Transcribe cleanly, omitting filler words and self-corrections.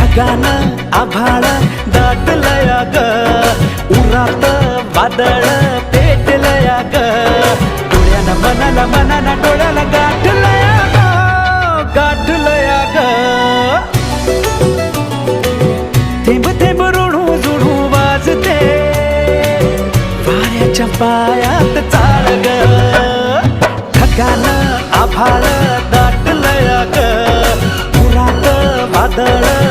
ढगान आभाळ दाटलया ग, उरात वादळ पेटलया ग, डोळ्याला मनाला मनाला डोळ्याला गाठलया ग, गाठलया ग. थेंब थेंब ऋणू जुणू वाजते वाऱ्याच्या पायात चाळ ग, ढगान आभाळ दाटलया ग, उरात वादळ